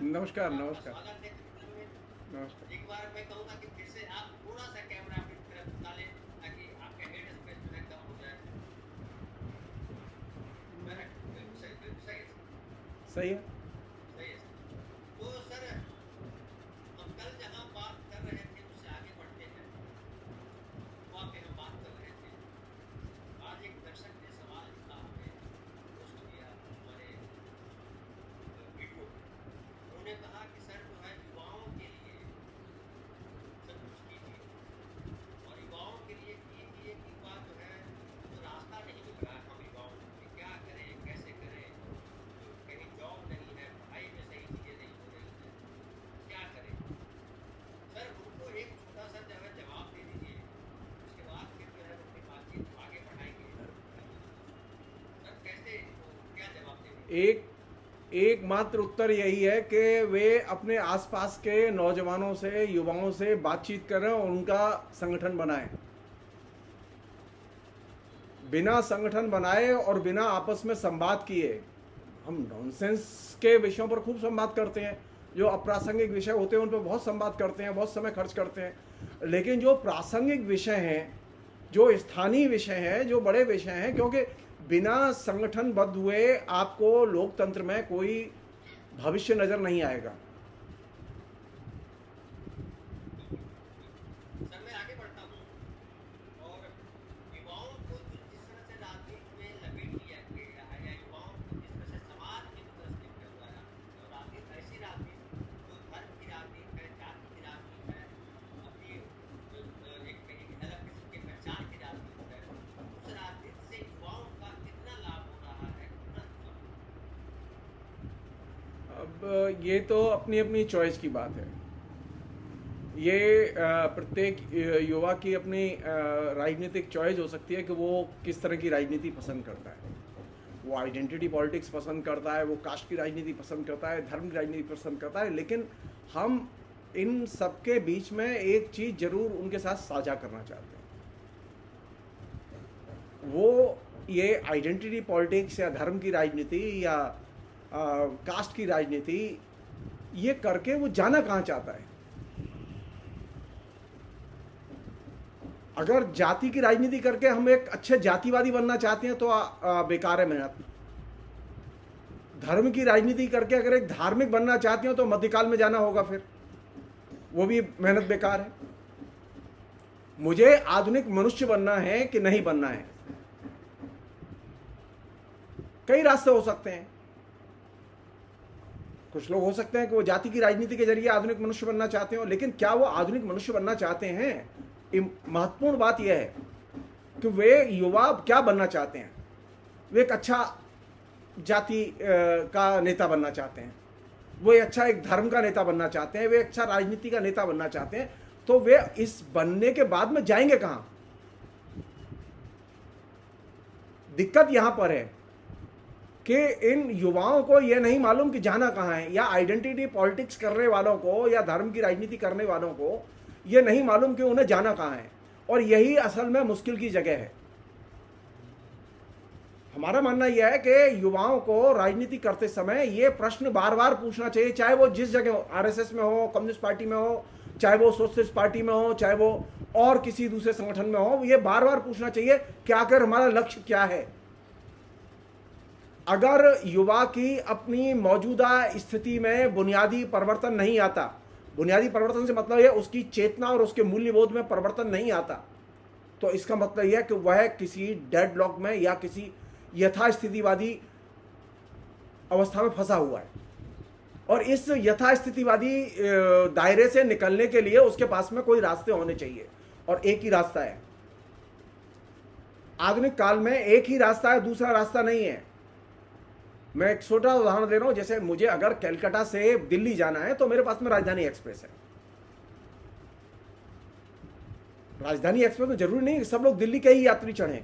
नमस्कार, आपका नमस्कार, स्वागत है कार्यक्रम में। नमस्कार। एक बार मैं कहूँगा कि फिर से आप थोड़ा-सा कैमरा अपनी तरफ झुका लें, ताकि आपका हेड स्पेस जो है कम हो जाए। करेक्ट, बिल्कुल सही है सर, सही है? सही है सर। तो सर, हम कल जहाँ बात कर रहे थे उससे आगे बढ़ते हैं। वहाँ पे हम बात कर रहे थे। आज एक दर्शक ने सवाल लिखा, हमें पोस्ट किया हमारे वीडियो पे। उन्होंने कहा कि सर जो है युवाओं के लिए सब कुछ कीजिए, और युवाओं के लिए कीजिए कि युवा जो है तो रास्ता नहीं मिल रहा है हम युवाओं को कि क्या करें, कैसे करें। तो कहीं जॉब नहीं है, पढ़ाई में सही चीज़ें नहीं हो रही हैं, क्या करें। सर उनको एक छोटा सा जो है जवाब दे दीजिए, उसके बाद फिर जो है वो अपनी बातचीत को आगे बढ़ाएंगे। सर कैसे इनको क्या जवाब देंगे। एक एकमात्र उत्तर यही है कि वे अपने आसपास के नौजवानों से, युवाओं से बातचीत करें और उनका संगठन बनाएं। बिना संगठन बनाए और बिना आपस में संवाद किए, हम नॉनसेंस के विषयों पर खूब संवाद करते हैं, जो अप्रासंगिक विषय होते हैं उन पर बहुत संवाद करते हैं, बहुत समय खर्च करते हैं। लेकिन जो प्रासंगिक विषय हैं, जो स्थानीय विषय हैं, जो बड़े विषय हैं, क्योंकि बिना संगठनबद्ध हुए आपको लोकतंत्र में कोई भविष्य नजर नहीं आएगा। सर मैं आगे बढ़ता हूँ, और युवाओं को जिस तरह से राजनीति में लपेट लिया गया है, या युवाओं को जिस तरह से समाज में प्रदर्शित किया हुआ है, और राजनीति ऐसी राजनीति जो धर्म की राजनीति है, जाति की राजनीति है, अपनी एक कहीं भी अलग किस्म की पहचान की राजनीति है, उस राजनीति से युवाओं का कितना लाभ हो रहा है, कितना नुकसान। अब ये तो अपनी अपनी चॉइस की बात है। ये प्रत्येक युवा की अपनी राजनीतिक चॉइस हो सकती है कि वो किस तरह की राजनीति पसंद करता है। वो आइडेंटिटी पॉलिटिक्स पसंद करता है, वो कास्ट की राजनीति पसंद करता है, धर्म की राजनीति पसंद करता है। लेकिन हम इन सबके बीच में एक चीज़ जरूर उनके साथ साझा करना चाहते हैं। वो ये आइडेंटिटी पॉलिटिक्स या धर्म की राजनीति या कास्ट की राजनीति ये करके वो जाना कहाँ चाहता है। अगर जाति की राजनीति करके हम एक अच्छे जातिवादी बनना चाहते हैं तो बेकार है मेहनत। धर्म की राजनीति करके अगर एक धार्मिक बनना चाहते हो तो मध्यकाल में जाना होगा, फिर वो भी मेहनत बेकार है। मुझे आधुनिक मनुष्य बनना है कि नहीं बनना है, कई रास्ते हो सकते हैं। कुछ लोग हो सकते हैं कि वो जाति की राजनीति के जरिए आधुनिक मनुष्य बनना चाहते हो, लेकिन क्या वो आधुनिक मनुष्य बनना चाहते हैं? महत्वपूर्ण बात यह है कि वे युवा क्या बनना चाहते हैं। वे एक अच्छा जाति का नेता बनना चाहते हैं, वे अच्छा एक धर्म का नेता बनना चाहते हैं, वे अच्छा राजनीति का नेता बनना चाहते हैं। तो वे इस बनने के बाद में जाएंगे कहां? दिक्कत यहां पर है कि इन युवाओं को यह नहीं मालूम कि जाना कहां है, या आइडेंटिटी पॉलिटिक्स करने वालों को या धर्म की राजनीति करने वालों को यह नहीं मालूम कि उन्हें जाना कहां है। और यही असल में मुश्किल की जगह है। हमारा मानना यह है कि युवाओं को राजनीति करते समय यह प्रश्न बार बार पूछना चाहिए, चाहे वो जिस जगह हो, आरएसएस में हो, कम्युनिस्ट पार्टी में हो, चाहे वो सोशलिस्ट पार्टी में हो, चाहे वो और किसी दूसरे संगठन में हो, यह बार बार पूछना चाहिए कि आखिर हमारा लक्ष्य क्या है। अगर युवा की अपनी मौजूदा स्थिति में बुनियादी परिवर्तन नहीं आता, बुनियादी परिवर्तन से मतलब है उसकी चेतना और उसके मूल्यबोध में परिवर्तन नहीं आता, तो इसका मतलब यह है कि वह किसी डेडलॉक में या किसी यथास्थितिवादी अवस्था में फंसा हुआ है। और इस यथास्थितिवादी दायरे से निकलने के लिए उसके पास में कोई रास्ते होने चाहिए, और एक ही रास्ता है। आधुनिक काल में एक ही रास्ता है, दूसरा रास्ता नहीं है। मैं एक छोटा उदाहरण दे रहा हूं। जैसे मुझे अगर कलकत्ता से दिल्ली जाना है तो मेरे पास में राजधानी एक्सप्रेस है। राजधानी एक्सप्रेस में जरूरी नहीं सब लोग दिल्ली के ही यात्री चढ़ें,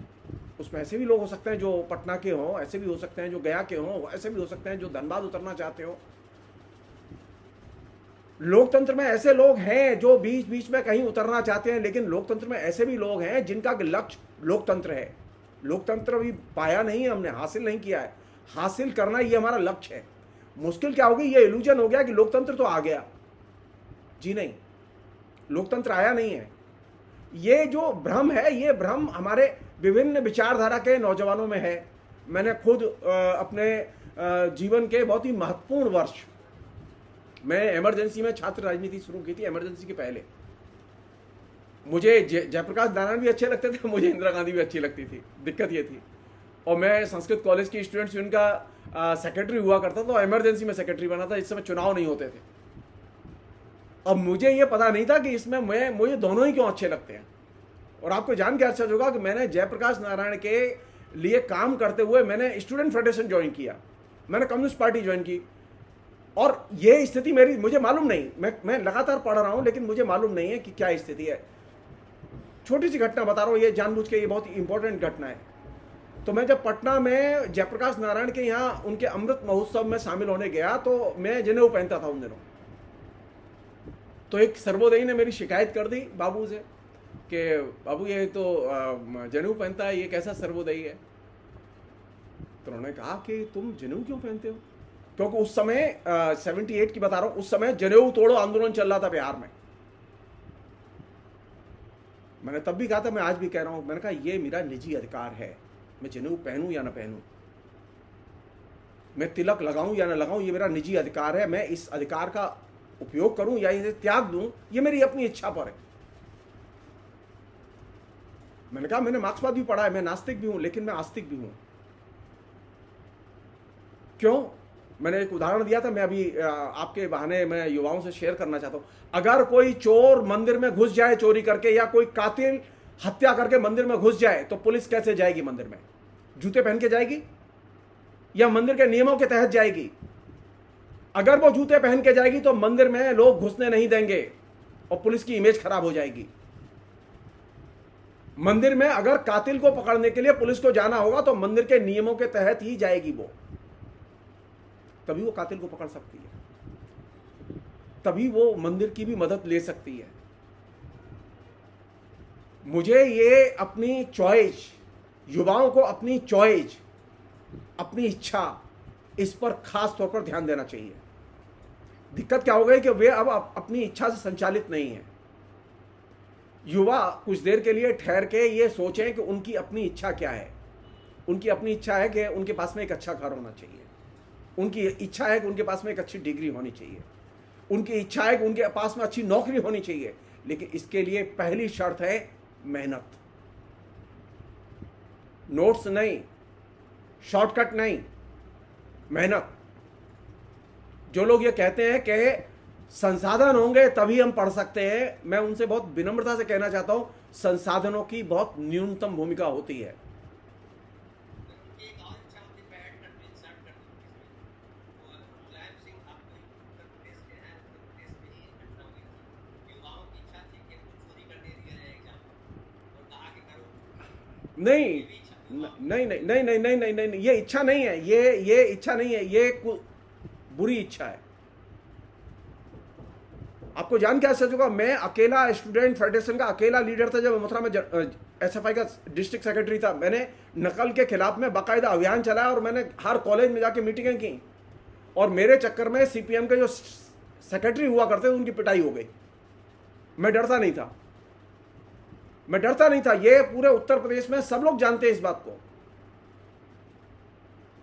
उसमें ऐसे भी लोग हो सकते हैं जो पटना के हों, ऐसे भी हो सकते हैं जो गया के हों, ऐसे भी हो सकते हैं जो धनबाद उतरना चाहते हो। लोकतंत्र में ऐसे लोग हैं जो बीच बीच में कहीं उतरना चाहते हैं, लेकिन लोकतंत्र में ऐसे भी लोग हैं जिनका लक्ष्य लोकतंत्र है। लोकतंत्र भी पाया नहीं है हमने, हासिल नहीं किया है, हासिल करना ये हमारा लक्ष्य है। मुश्किल क्या होगी, ये इल्यूजन हो गया कि लोकतंत्र तो आ गया। जी नहीं, लोकतंत्र आया नहीं है। ये जो भ्रम है, ये भ्रम हमारे विभिन्न विचारधारा के नौजवानों में है। मैंने खुद अपने जीवन के बहुत ही महत्वपूर्ण वर्ष, मैं इमरजेंसी में छात्र राजनीति शुरू की थी, इमरजेंसी के पहले। मुझे जयप्रकाश नारायण भी अच्छे लगते थे, मुझे इंदिरा गांधी भी अच्छी लगती थी। दिक्कत ये थी, और मैं संस्कृत कॉलेज की स्टूडेंट्स यूनियन का सेक्रेटरी हुआ करता था, इमरजेंसी में सेक्रेटरी बना था। इस समय चुनाव नहीं होते थे। अब मुझे ये पता नहीं था कि इसमें मुझे दोनों ही क्यों अच्छे लगते हैं। और आपको जान के अच्छा होगा कि मैंने जयप्रकाश नारायण के लिए काम करते हुए मैंने स्टूडेंट फेडरेशन ज्वाइन किया, मैंने कम्युनिस्ट पार्टी ज्वाइन की। और ये स्थिति मेरी, मुझे मालूम नहीं, मैं लगातार पढ़ रहा हूं, लेकिन मुझे मालूम नहीं है कि क्या स्थिति है। छोटी सी घटना बता रहा हूं, ये जानबूझ के, ये बहुत इंपॉर्टेंट घटना है। तो मैं जब पटना में जयप्रकाश नारायण के यहाँ उनके अमृत महोत्सव में शामिल होने गया, तो मैं जनेऊ पहनता था उन दिनों। तो एक सर्वोदयी ने मेरी शिकायत कर दी बाबू से कि बाबू ये तो जनेऊ पहनता है, ये कैसा सर्वोदयी है। तो उन्होंने कहा कि तुम जनेऊ क्यों पहनते हो, क्योंकि उस समय 78 की बता रहा हूं, उस समय जनेऊ तोड़ो आंदोलन चल रहा था बिहार में। मैंने तब भी कहा था, मैं आज भी कह रहा हूं, मैंने कहा ये मेरा निजी अधिकार है, मैं जनेऊ पहनूं या ना पहनूं, मैं तिलक लगाऊं या ना लगाऊं, ये मेरा निजी अधिकार है। मैं इस अधिकार का उपयोग करूं या इसे त्याग दूं, ये मेरी अपनी इच्छा पर है। मैंने कहा मैंने मार्क्सवाद भी पढ़ा है, मैं नास्तिक भी हूं, लेकिन मैं आस्तिक भी हूं। क्यों? मैंने एक उदाहरण दिया था, मैं अभी आपके बहाने मैं युवाओं से शेयर करना चाहता हूं। अगर कोई चोर मंदिर में घुस जाए चोरी करके, या कोई कातिल हत्या करके मंदिर में घुस जाए, तो पुलिस कैसे जाएगी मंदिर में? जूते पहन के जाएगी या मंदिर के नियमों के तहत जाएगी? अगर वो जूते पहन के जाएगी तो मंदिर में लोग घुसने नहीं देंगे और पुलिस की इमेज खराब हो जाएगी। मंदिर में अगर कातिल को पकड़ने के लिए पुलिस को जाना होगा तो मंदिर के नियमों के तहत ही जाएगी वो, तभी वो कातिल को पकड़ सकती है, तभी वो मंदिर की भी मदद ले सकती है। मुझे ये अपनी चॉइस, युवाओं को अपनी चॉइस, अपनी इच्छा, इस पर खास तौर पर ध्यान देना चाहिए। दिक्कत क्या हो गई कि वे अब अपनी इच्छा से संचालित नहीं है। युवा कुछ देर के लिए ठहर के ये सोचें कि उनकी अपनी इच्छा क्या है। उनकी अपनी इच्छा है कि उनके पास में एक अच्छा घर होना चाहिए, उनकी इच्छा है कि उनके पास में एक अच्छी डिग्री होनी चाहिए, उनकी इच्छा है कि उनके पास में अच्छी नौकरी होनी चाहिए। लेकिन इसके लिए पहली शर्त है मेहनत। नोट्स नहीं, शॉर्टकट नहीं, मेहनत। जो लोग ये कहते हैं कि संसाधन होंगे तभी हम पढ़ सकते हैं, मैं उनसे बहुत विनम्रता से कहना चाहता हूं, संसाधनों की बहुत न्यूनतम भूमिका होती है। उनकी एक और इच्छा होती है, मैं ऐड कर दूं, इंसर्ट कर दूं इसमें। और मुलायम सिंह आपको उत्तर प्रदेश के हैं, उत्तर प्रदेश में ही घटना हुई थी। युवाओं की इच्छा थी कि इनको चोरी करने दिया जाए एग्जाम और कहा कि करो। नहीं ये भी इच्छा नहीं नहीं नहीं नहीं नहीं नहीं नहीं, ये इच्छा नहीं है, ये इच्छा नहीं है, ये बुरी इच्छा है। आपको जान के आश्चर्य होगा, मैं अकेला स्टूडेंट फेडरेशन का अकेला लीडर था जब मथुरा में एसएफआई का डिस्ट्रिक्ट सेक्रेटरी था। मैंने नकल के खिलाफ में बाकायदा अभियान चलाया और मैंने हर कॉलेज में जाके मीटिंगें की, और मेरे चक्कर में सीपीएम के जो सेक्रेटरी हुआ करते थे उनकी पिटाई हो गई। मैं डरता नहीं था, मैं डरता नहीं था। ये पूरे उत्तर प्रदेश में सब लोग जानते हैं इस बात को।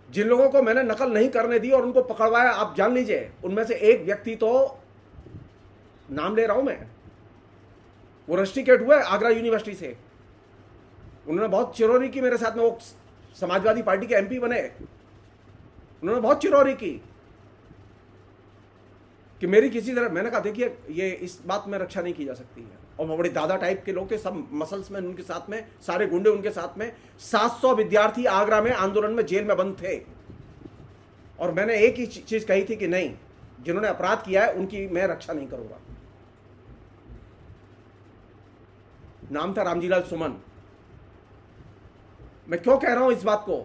जिन लोगों को मैंने नकल नहीं करने दी और उनको पकड़वाया, आप जान लीजिए, उनमें से एक व्यक्ति, तो नाम ले रहा हूं मैं, वो रस्टिकेट हुए आगरा यूनिवर्सिटी से। उन्होंने बहुत चिरौरी की मेरे साथ में, वो समाजवादी पार्टी के एमपी बने। उन्होंने बहुत चिरौरी की कि मेरी किसी तरह, मैंने कहा देखिए ये इस बात में रक्षा नहीं की जा सकती है। और वो बड़े दादा टाइप के लोग थे, सब मसल्स में उनके साथ में, सारे गुंडे उनके साथ में। 700 विद्यार्थी आगरा में आंदोलन में जेल में बंद थे, और मैंने एक ही चीज कही थी कि नहीं, जिन्होंने अपराध किया है उनकी मैं रक्षा नहीं करूंगा। नाम था रामजीलाल सुमन। मैं क्यों कह रहा हूं इस बात को?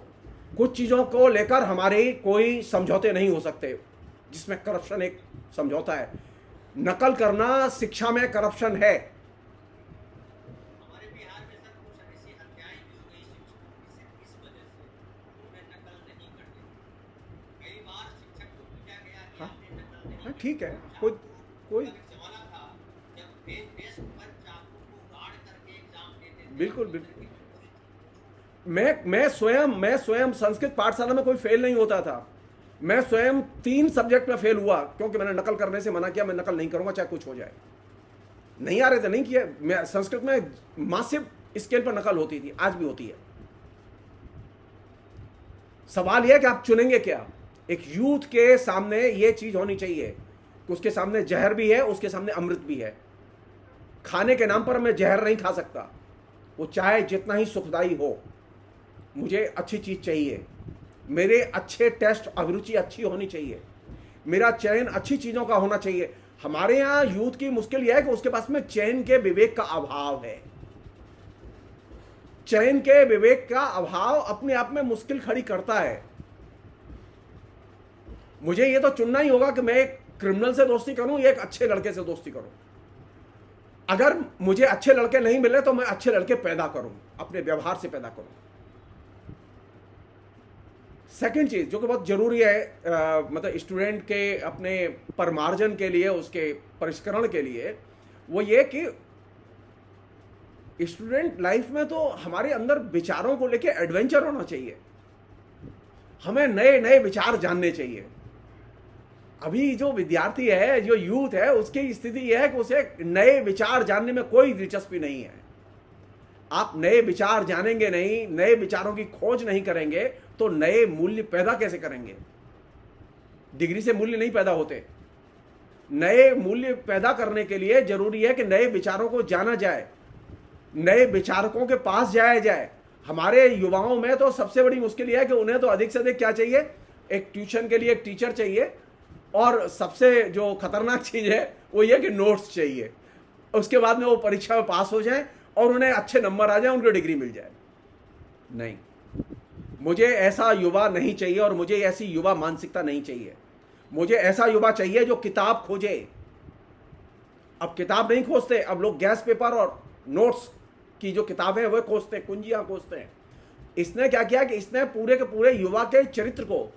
कुछ चीजों को लेकर हमारे कोई समझौते नहीं हो सकते, जिसमें करप्शन एक समझौता है। नकल करना शिक्षा में करप्शन है। हमारे बिहार में सर कुछ ऐसी हत्याएं भी हो गई शिक्षकों की सिर्फ इस वजह से उन्हें नकल नहीं करने दी। कई बार शिक्षक को पूछा ठीक है, कोई कोई एक जमाना था जब बेस पर चाकू को गाड़ करके एग्जाम देते थे। बिल्कुल बिल्कुल। मैं स्वयं संस्कृत पाठशाला में कोई फेल नहीं होता था। मैं स्वयं 3 सब्जेक्ट में फेल हुआ क्योंकि मैंने नकल करने से मना किया। मैं नकल नहीं करूंगा चाहे कुछ हो जाए। नहीं आ रहे थे, नहीं किया। मैं संस्कृत में मासिव स्केल पर नकल होती थी, आज भी होती है। सवाल यह कि आप चुनेंगे क्या। एक यूथ के सामने यह चीज होनी चाहिए कि उसके सामने जहर भी है, उसके सामने अमृत भी है। खाने के नाम पर मैं जहर नहीं खा सकता, वो चाहे जितना ही सुखदाई हो। मुझे अच्छी चीज चाहिए, मेरे अच्छे टेस्ट, अभिरुचि अच्छी होनी चाहिए, मेरा चयन अच्छी चीजों का होना चाहिए। हमारे यहाँ यूथ की मुश्किल यह है कि उसके पास में चयन के विवेक का अभाव है। चयन के विवेक का अभाव अपने आप में मुश्किल खड़ी करता है। मुझे यह तो चुनना ही होगा कि मैं एक क्रिमिनल से दोस्ती करूं या एक अच्छे लड़के से दोस्ती करूं। अगर मुझे अच्छे लड़के नहीं मिले तो मैं अच्छे लड़के पैदा करूं, अपने व्यवहार से पैदा करूं। सेकंड चीज जो कि बहुत जरूरी है, मतलब स्टूडेंट के अपने परमार्जन के लिए, उसके परिष्करण के लिए, वो ये कि स्टूडेंट लाइफ में तो हमारे अंदर विचारों को लेके एडवेंचर होना चाहिए। हमें नए नए विचार जानने चाहिए। अभी जो विद्यार्थी है, जो यूथ है, उसकी स्थिति यह है कि उसे नए विचार जानने में कोई दिलचस्पी नहीं है। आप नए विचार जानेंगे नहीं, नए विचारों की खोज नहीं करेंगे तो नए मूल्य पैदा कैसे करेंगे। डिग्री से मूल्य नहीं पैदा होते। नए मूल्य पैदा करने के लिए जरूरी है कि नए विचारों को जाना जाए, नए विचारकों के पास जाया जाए। हमारे युवाओं में तो सबसे बड़ी मुश्किल यह है कि उन्हें तो अधिक से अधिक क्या चाहिए, एक ट्यूशन के लिए एक टीचर चाहिए, और सबसे जो खतरनाक चीज है वो ये कि नोट्स चाहिए। उसके बाद में वो परीक्षा में पास हो जाए और उन्हें अच्छे नंबर आ जाए, उनको डिग्री मिल जाए। नहीं, मुझे ऐसा युवा नहीं चाहिए और मुझे ऐसी युवा मानसिकता नहीं चाहिए। मुझे ऐसा युवा चाहिए जो किताब खोजे। अब किताब नहीं खोजते, अब लोग गैस पेपर और नोट्स की जो किताबें वह खोजते, कुंजियां खोजते हैं। इसने क्या किया कि इसने पूरे के पूरे युवा के चरित्र को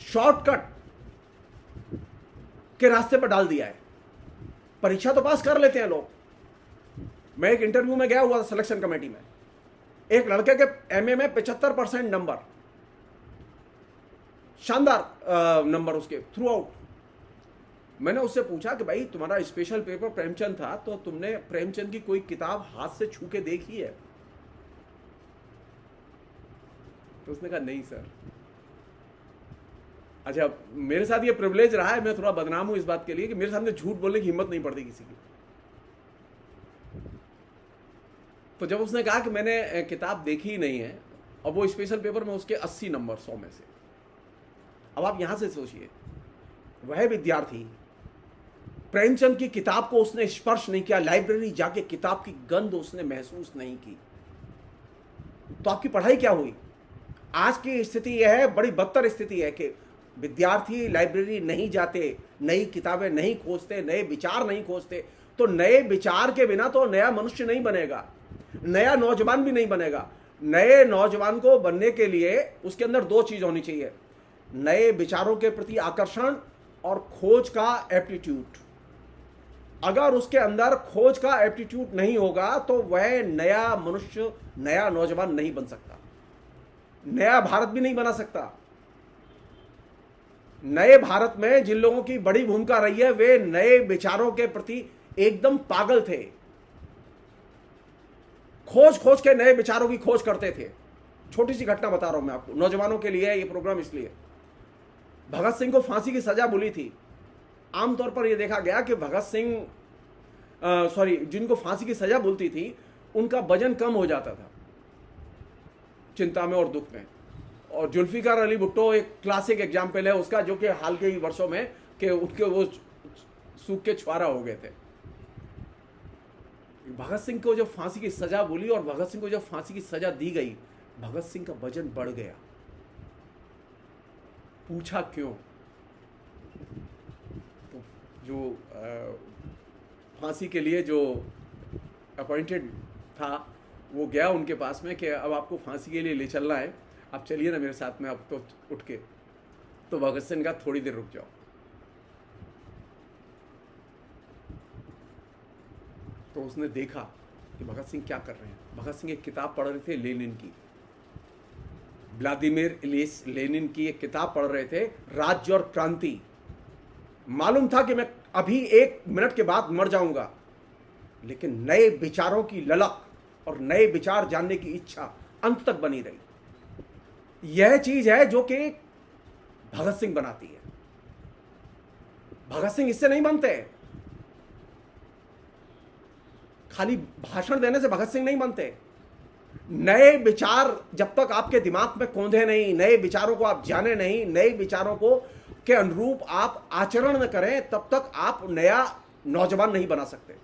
शॉर्टकट के रास्ते पर डाल दिया है। परीक्षा तो पास कर लेते हैं लोग। मैं एक इंटरव्यू में गया हुआ था सिलेक्शन कमेटी में, एक लड़के के एमए में 75% नंबर, शानदार नंबर उसके थ्रू आउट। मैंने उससे पूछा कि भाई तुम्हारा स्पेशल पेपर प्रेमचंद था, तो तुमने प्रेमचंद की कोई किताब हाथ से छू के देखी है? तो उसने कहा नहीं सर। अच्छा, मेरे साथ ये प्रिविलेज रहा है, मैं थोड़ा बदनाम हूं इस बात के लिए कि मेरे सामने झूठ बोलने की हिम्मत नहीं पड़ती किसी की। तो जब उसने कहा कि मैंने किताब देखी ही नहीं है, और वो स्पेशल पेपर में उसके 80 नंबर 100 में से। अब आप यहां से सोचिए, वह विद्यार्थी प्रेमचंद की किताब को उसने स्पर्श नहीं किया, लाइब्रेरी जाके किताब की गंध उसने महसूस नहीं की, तो आपकी पढ़ाई क्या हुई? आज की स्थिति यह है, बड़ी बदतर स्थिति है कि विद्यार्थी लाइब्रेरी नहीं जाते, नई किताबें नहीं खोजते, नए विचार नहीं खोजते। तो नए विचार के बिना तो नया मनुष्य नहीं बनेगा, नया नौजवान भी नहीं बनेगा। नए नौजवान को बनने के लिए उसके अंदर 2 चीज होनी चाहिए, नए विचारों के प्रति आकर्षण और खोज का एप्टीट्यूड। अगर उसके अंदर खोज का एप्टीट्यूड नहीं होगा तो वह नया मनुष्य, नया नौजवान नहीं बन सकता, नया भारत भी नहीं बना सकता। नए भारत में जिन लोगों की बड़ी भूमिका रही है, वे नए विचारों के प्रति एकदम पागल थे, खोज खोज के नए विचारों की खोज करते थे। छोटी सी घटना बता रहा हूं मैं आपको, नौजवानों के लिए ये प्रोग्राम इसलिए। भगत सिंह को फांसी की सजा मिली थी। आमतौर पर यह देखा गया कि भगत सिंह जिनको फांसी की सजा मिलती थी, उनका वजन कम हो जाता था चिंता में और दुख में। और जुल्फिकार अली भुट्टो एक क्लासिक एग्जाम्पल है उसका, जो कि हाल के ही वर्षों में कि उनके वो सूख के छुआरा हो गए थे। भगत सिंह को जब फांसी की सजा बोली और भगत सिंह को जब फांसी की सजा दी गई, भगत सिंह का वजन बढ़ गया। पूछा क्यों? तो जो फांसी के लिए जो अपॉइंटेड था, वो गया उनके पास में कि अब आपको फांसी के लिए ले चलना है, आप चलिए ना मेरे साथ में, अब तो उठ के। तो भगत सिंह का थोड़ी देर रुक जाओ, तो उसने देखा कि भगत सिंह क्या कर रहे हैं। भगत सिंह एक किताब पढ़ रहे थे लेनिन की, व्लादिमीर इलिच लेनिन की एक किताब पढ़ रहे थे, राज्य और क्रांति। मालूम था कि मैं अभी 1 मिनट के बाद मर जाऊंगा, लेकिन नए विचारों की ललक और नए विचार जानने की इच्छा अंत तक बनी रही। यह चीज है जो कि भगत सिंह बनाती है। भगत सिंह इससे नहीं बनते। खाली भाषण देने से भगत सिंह नहीं बनते। नए विचार जब तक आपके दिमाग में कौंधे नहीं, नए विचारों को आप जाने नहीं, नए विचारों को के अनुरूप आप आचरण न करें, तब तक आप नया नौजवान नहीं बना सकते।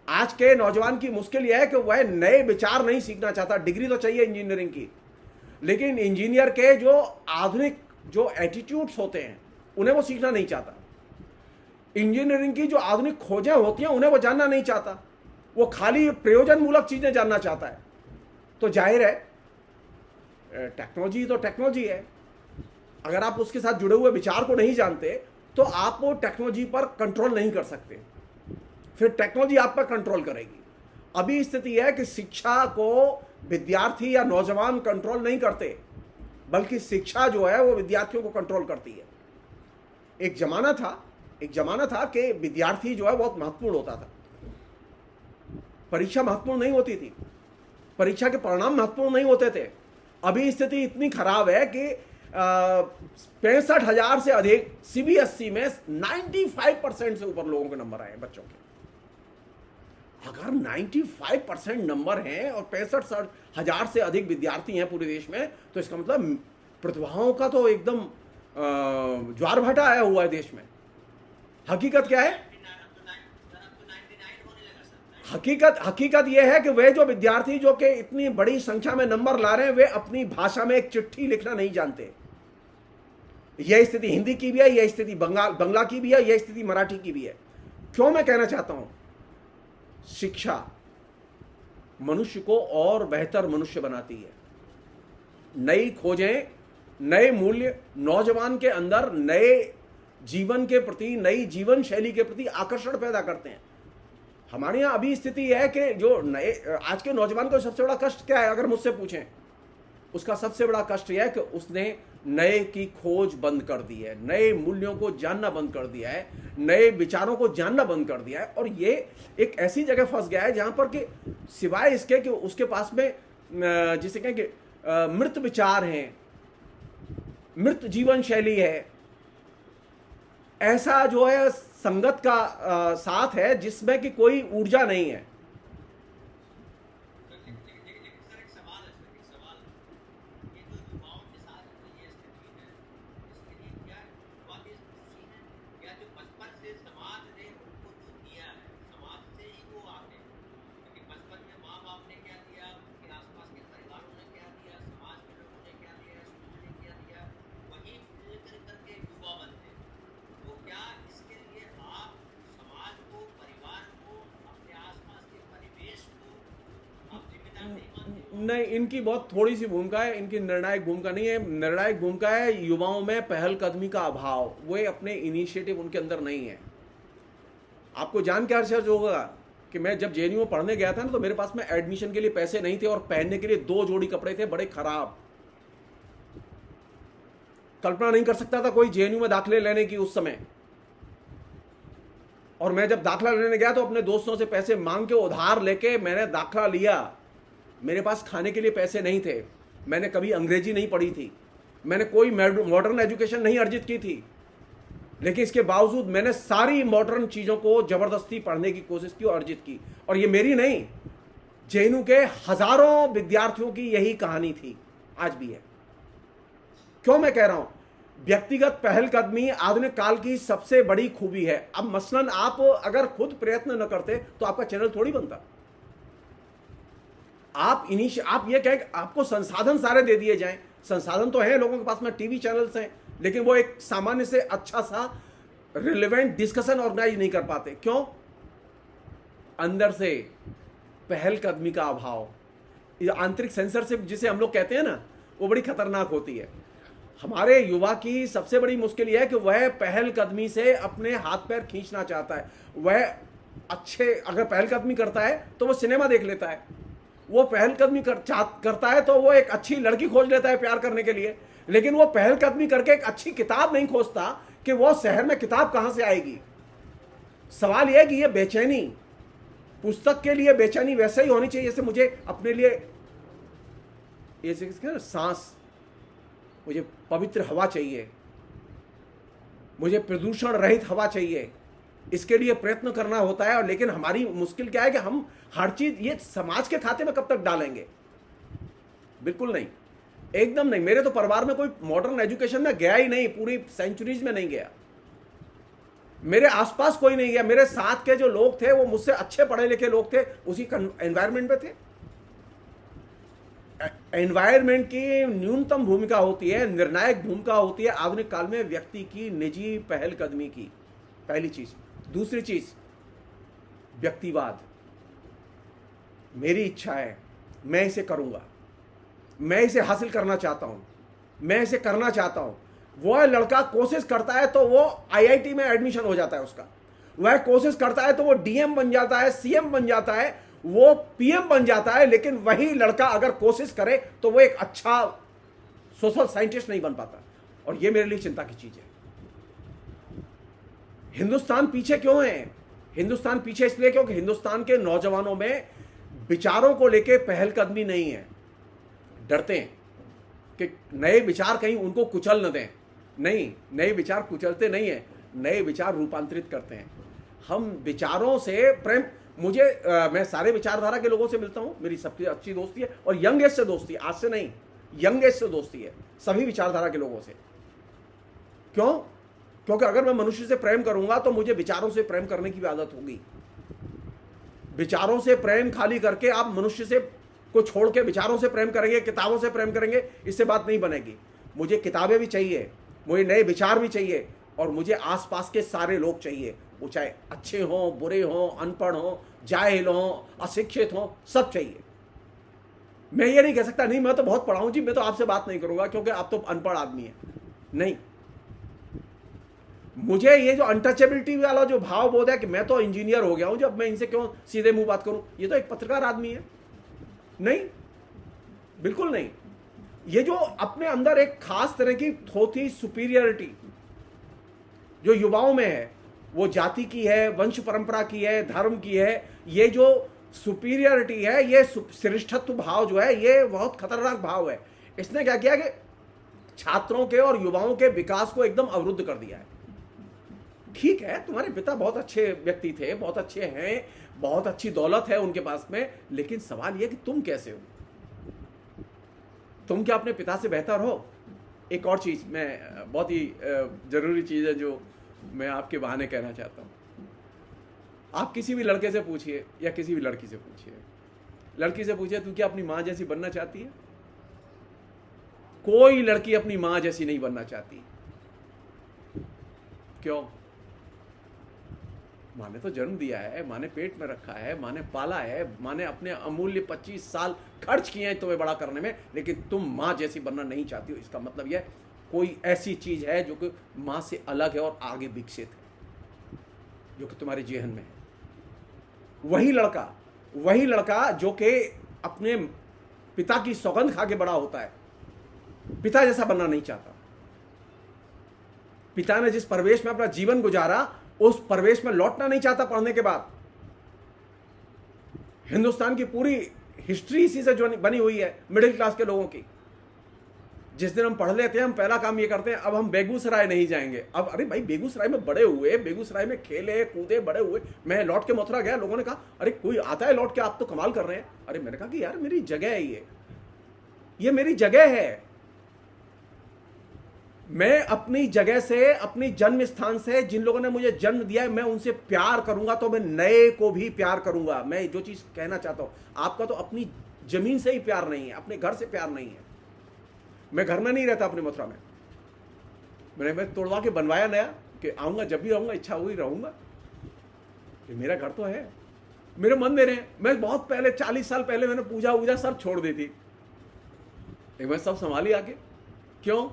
आज के नौजवान की मुश्किल यह है कि वह नए विचार नहीं सीखना चाहता। डिग्री तो चाहिए इंजीनियरिंग की, लेकिन इंजीनियर के जो आधुनिक जो एटीट्यूड्स होते हैं उन्हें वो सीखना नहीं चाहता। इंजीनियरिंग की जो आधुनिक खोजें होती हैं उन्हें वो जानना नहीं चाहता। वो खाली प्रयोजन मूलक चीजें जानना चाहता है। तो जाहिर है टेक्नोलॉजी तो टेक्नोलॉजी है। अगर आप उसके साथ जुड़े हुए विचार को नहीं जानते तो आप वो टेक्नोलॉजी पर कंट्रोल नहीं कर सकते, फिर टेक्नोलॉजी आप पर कंट्रोल करेगी। अभी स्थिति है कि शिक्षा को विद्यार्थी या नौजवान कंट्रोल नहीं करते, बल्कि शिक्षा जो है वो विद्यार्थियों को कंट्रोल करती है। एक जमाना था कि विद्यार्थी जो है बहुत महत्वपूर्ण होता था। परीक्षा महत्वपूर्ण नहीं होती थी, परीक्षा के परिणाम महत्वपूर्ण नहीं होते थे। अभी स्थिति इतनी खराब है कि 65,000 से अधिक सीबीएसई में 95% से ऊपर लोगों के नंबर आए बच्चों के। अगर 95% नंबर हैं और 65,000 से अधिक विद्यार्थी हैं पूरे देश में, तो इसका मतलब प्रतिभाओं का तो एकदम ज्वार भाटा आया हुआ है देश में। हकीकत क्या है? हकीकत यह है कि वे जो विद्यार्थी जो कि इतनी बड़ी संख्या में नंबर ला रहे हैं, वे अपनी भाषा में एक चिट्ठी लिखना नहीं जानते। यह स्थिति हिंदी की भी है, यह स्थिति बंगला की भी है, यह स्थिति मराठी की भी है। क्यों मैं कहना चाहता हूं? शिक्षा मनुष्य को और बेहतर मनुष्य बनाती है। नई खोजें, नए मूल्य नौजवान के अंदर नए जीवन के प्रति, नई जीवन शैली के प्रति आकर्षण पैदा करते हैं। हमारे यहाँ अभी स्थिति है कि जो नए आज के नौजवान को सबसे बड़ा कष्ट क्या है, अगर मुझसे पूछें, उसका सबसे बड़ा कष्ट यह है कि उसने नए की खोज बंद कर दी है, नए मूल्यों को जानना बंद कर दिया है, नए विचारों को जानना बंद कर दिया है। और ये एक ऐसी जगह फंस गया है जहां पर कि सिवाय इसके कि उसके पास में जिसे कहें कि मृत विचार हैं, मृत जीवन शैली है, ऐसा जो है संगत का साथ है जिसमें कि कोई ऊर्जा नहीं है। नहीं, इनकी बहुत थोड़ी सी भूमिका है, इनकी निर्णायक भूमिका नहीं है। निर्णायक भूमिका है युवाओं में पहलकदमी का अभाव, वे अपने इनिशिएटिव उनके अंदर नहीं है। आपको जान के आश्चर्य होगा कि मैं जब जेएनयू में पढ़ने गया था ना, तो मेरे पास में एडमिशन के लिए पैसे नहीं थे और पहनने के लिए 2 जोड़ी कपड़े थे, बड़े खराब। कल्पना नहीं कर सकता था कोई जेएनयू में दाखिले लेने की उस समय। और मैं जब दाखिला लेने गया तो अपने दोस्तों से पैसे मांग के उधार लेके मैंने दाखिला लिया। मेरे पास खाने के लिए पैसे नहीं थे, मैंने कभी अंग्रेजी नहीं पढ़ी थी, मैंने कोई मॉडर्न एजुकेशन नहीं अर्जित की थी, लेकिन इसके बावजूद मैंने सारी मॉडर्न चीज़ों को ज़बरदस्ती पढ़ने की कोशिश की और अर्जित की। और ये मेरी नहीं, जेएनयू के हजारों विद्यार्थियों की यही कहानी थी, आज भी है। क्यों मैं कह रहा हूं? व्यक्तिगत पहलकदमी आधुनिक काल की सबसे बड़ी खूबी है। अब मसलन आप अगर खुद प्रयत्न न करते तो आपका चैनल थोड़ी बनता। आप ये कहें आपको संसाधन सारे दे दिए जाएं, संसाधन तो है लोगों के पास में, टीवी चैनल्स हैं, लेकिन वो एक सामान्य से अच्छा सा रिलेवेंट डिस्कशन ऑर्गेनाइज नहीं कर पाते। क्यों? अंदर से पहलकदमी का अभाव। ये आंतरिक सेंसरशिप जिसे हम लोग कहते हैं ना, वो बड़ी खतरनाक होती है। हमारे युवा की सबसे बड़ी मुश्किल यह है कि वह पहलकदमी से अपने हाथ पैर खींचना चाहता है, वह अच्छे, अगर पहलकदमी करता है तो वो सिनेमा देख लेता है, वो पहलकदमी करता है तो वो एक अच्छी लड़की खोज लेता है प्यार करने के लिए, लेकिन वो पहलकदमी करके एक अच्छी किताब नहीं खोजता कि वो शहर में किताब कहां से आएगी। सवाल यह है कि ये बेचैनी, पुस्तक के लिए बेचैनी वैसे ही होनी चाहिए जैसे मुझे अपने लिए ये सांस, मुझे पवित्र हवा चाहिए, मुझे प्रदूषण रहित हवा चाहिए, इसके लिए प्रयत्न करना होता है। और लेकिन हमारी मुश्किल क्या है कि हम हर चीज ये समाज के खाते में कब तक डालेंगे। बिल्कुल नहीं, एकदम नहीं। मेरे तो परिवार में कोई मॉडर्न एजुकेशन में गया ही नहीं, पूरी सेंचुरीज में नहीं गया, मेरे आसपास कोई नहीं गया। मेरे साथ के जो लोग थे वो मुझसे अच्छे पढ़े लिखे लोग थे, उसी एनवायरमेंट में थे। एनवायरमेंट की न्यूनतम भूमिका होती है, निर्णायक भूमिका होती है आधुनिक काल में व्यक्ति की निजी पहलकदमी की, पहली चीज। दूसरी चीज व्यक्तिवाद, मेरी इच्छा है, मैं इसे करूंगा, मैं इसे हासिल करना चाहता हूं, मैं इसे करना चाहता हूं। वह लड़का कोशिश करता है तो वो आईआईटी में एडमिशन हो जाता है उसका, वह कोशिश करता है तो वो डीएम बन जाता है, सीएम बन जाता है, वो पीएम बन जाता है। लेकिन वही लड़का अगर कोशिश करे तो वो एक अच्छा सोशल साइंटिस्ट नहीं बन पाता, और ये मेरे लिए चिंता की चीज है। हिंदुस्तान पीछे क्यों है? हिंदुस्तान पीछे इसलिए क्योंकि हिंदुस्तान के नौजवानों में विचारों को लेके पहलकदमी नहीं है, डरते हैं कि नए विचार कहीं उनको कुचल न दें। नहीं, नए विचार कुचलते नहीं है, नए विचार रूपांतरित करते हैं। हम विचारों से प्रेम, मैं सारे विचारधारा के लोगों से मिलता हूं, मेरी सबसे अच्छी दोस्ती है, और यंग एज से दोस्ती है, आज से नहीं, यंग एज से दोस्ती है सभी विचारधारा के लोगों से। क्यों? क्योंकि अगर मैं मनुष्य से प्रेम करूंगा तो मुझे विचारों से प्रेम करने की भी आदत होगी। विचारों से प्रेम खाली करके आप मनुष्य से को छोड़ के विचारों से प्रेम करेंगे, किताबों से प्रेम करेंगे, इससे बात नहीं बनेगी। मुझे किताबें भी चाहिए, मुझे नए विचार भी चाहिए, और मुझे आसपास के सारे लोग चाहिए, वो चाहे अच्छे हों, बुरे हों, अनपढ़ हों, जाहिल हों, अशिक्षित हों, सब चाहिए। मैं ये नहीं कह सकता नहीं मैं तो बहुत पढ़ा हूं जी, मैं तो आपसे बात नहीं करूंगा क्योंकि आप तो अनपढ़ आदमी है। नहीं, मुझे ये जो अनटचेबिलिटी वाला जो भाव बोध है कि मैं तो इंजीनियर हो गया हूं, जब मैं इनसे क्यों सीधे मुंह बात करूं, ये तो एक पत्रकार आदमी है। नहीं, बिल्कुल नहीं। ये जो अपने अंदर एक खास तरह की थोथी सुपीरियरिटी जो युवाओं में है, वो जाति की है, वंश परंपरा की है, धर्म की है, ये जो सुपीरियरिटी है, ये श्रेष्ठत्व भाव जो है, ये बहुत खतरनाक भाव है। इसने क्या किया कि छात्रों के और युवाओं के विकास को एकदम अवरुद्ध कर दिया है। ठीक है, तुम्हारे पिता बहुत अच्छे व्यक्ति थे, बहुत अच्छे हैं, बहुत अच्छी दौलत है उनके पास में, लेकिन सवाल यह कि तुम कैसे हो? तुम क्या अपने पिता से बेहतर हो? एक और चीज, मैं बहुत ही जरूरी चीज है जो मैं आपके बहाने कहना चाहता हूं। आप किसी भी लड़के से पूछिए या किसी भी लड़की से पूछिए, लड़की से पूछिए तू क्या अपनी मां जैसी बनना चाहती है? कोई लड़की अपनी मां जैसी नहीं बनना चाहती। क्यों? माँ ने तो जन्म दिया है, माँ ने पेट में रखा है, माँ ने पाला है, माँ ने अपने अमूल्य 25 साल खर्च किए हैं तुम्हें बड़ा करने में, लेकिन तुम माँ जैसी बनना नहीं चाहती हो। इसका मतलब यह कोई ऐसी चीज है जो कि माँ से अलग है और आगे विकसित है, जो कि तुम्हारे जेहन में है। वही लड़का जो कि अपने पिता की सौगंध खा के बड़ा होता है, पिता जैसा बनना नहीं चाहता। पिता ने जिस परिवेश में अपना जीवन गुजारा, उस परिवेश में लौटना नहीं चाहता पढ़ने के बाद। हिंदुस्तान की पूरी हिस्ट्री इसी से जो बनी हुई है, मिडिल क्लास के लोगों की। जिस दिन हम पढ़ लेते हैं, हम पहला काम ये करते हैं, अब हम बेगूसराय नहीं जाएंगे। अब अरे भाई, बेगूसराय में बड़े हुए, बेगूसराय में खेले कूदे बड़े हुए। मैं लौट के मथुरा गया, लोगों ने कहा अरे कोई आता है लौट के, आप तो कमाल कर रहे हैं। अरे मैंने कहा कि यार मेरी जगह है, ये मेरी जगह है। मैं अपनी जगह से, अपनी जन्म स्थान से, जिन लोगों ने मुझे जन्म दिया है, मैं उनसे प्यार करूंगा तो मैं नए को भी प्यार करूंगा। मैं जो चीज कहना चाहता हूं, आपका तो अपनी जमीन से ही प्यार नहीं है, अपने घर से प्यार नहीं है। मैं घर में नहीं रहता अपने मथुरा में, मैं तोड़वा के बनवाया नया कि आऊंगा, जब भी आऊंगा इच्छा हुई रहूंगा। मेरा घर तो है, मेरे मन में रहे। मैं बहुत पहले 40 साल पहले मैंने पूजा वूजा सब छोड़ दी थी, मैं सब संभाली आके। क्यों?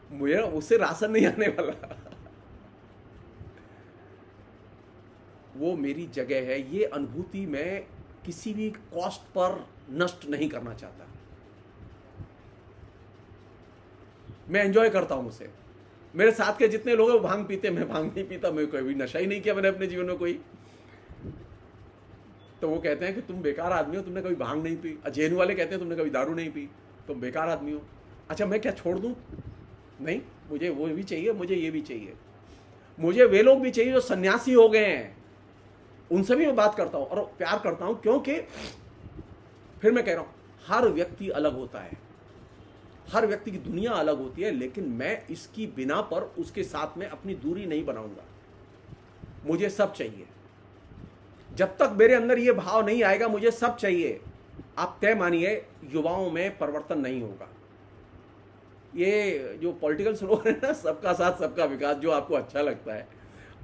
मुझे उससे राशन नहीं आने वाला। वो मेरी जगह है। ये अनुभूति मैं किसी भी कॉस्ट पर नष्ट नहीं करना चाहता। मैं एंजॉय करता हूं उसे। मेरे साथ के जितने लोग हैं वो भांग पीते, मैं भांग नहीं पीता, मैं कोई नशा ही नहीं किया मैंने अपने जीवन में कोई। तो वो कहते हैं कि तुम बेकार आदमी हो, तुमने कभी भांग नहीं पी। जेएनयू वाले कहते हैं तुमने कभी दारू नहीं पी, तुम बेकार आदमी हो। अच्छा मैं क्या छोड़ दूं? नहीं, मुझे वो भी चाहिए, मुझे ये भी चाहिए। मुझे वे लोग भी चाहिए जो सन्यासी हो गए हैं, उनसे भी मैं बात करता हूं और प्यार करता हूं, क्योंकि फिर मैं कह रहा हूं हर व्यक्ति अलग होता है, हर व्यक्ति की दुनिया अलग होती है, लेकिन मैं इसकी बिना पर उसके साथ में अपनी दूरी नहीं बनाऊंगा। मुझे सब चाहिए। जब तक मेरे अंदर ये भाव नहीं आएगा मुझे सब चाहिए, आप तय मानिए युवाओं में परिवर्तन नहीं होगा। ये जो पॉलिटिकल स्लोगन है ना, सबका साथ सबका विकास, जो आपको अच्छा लगता है,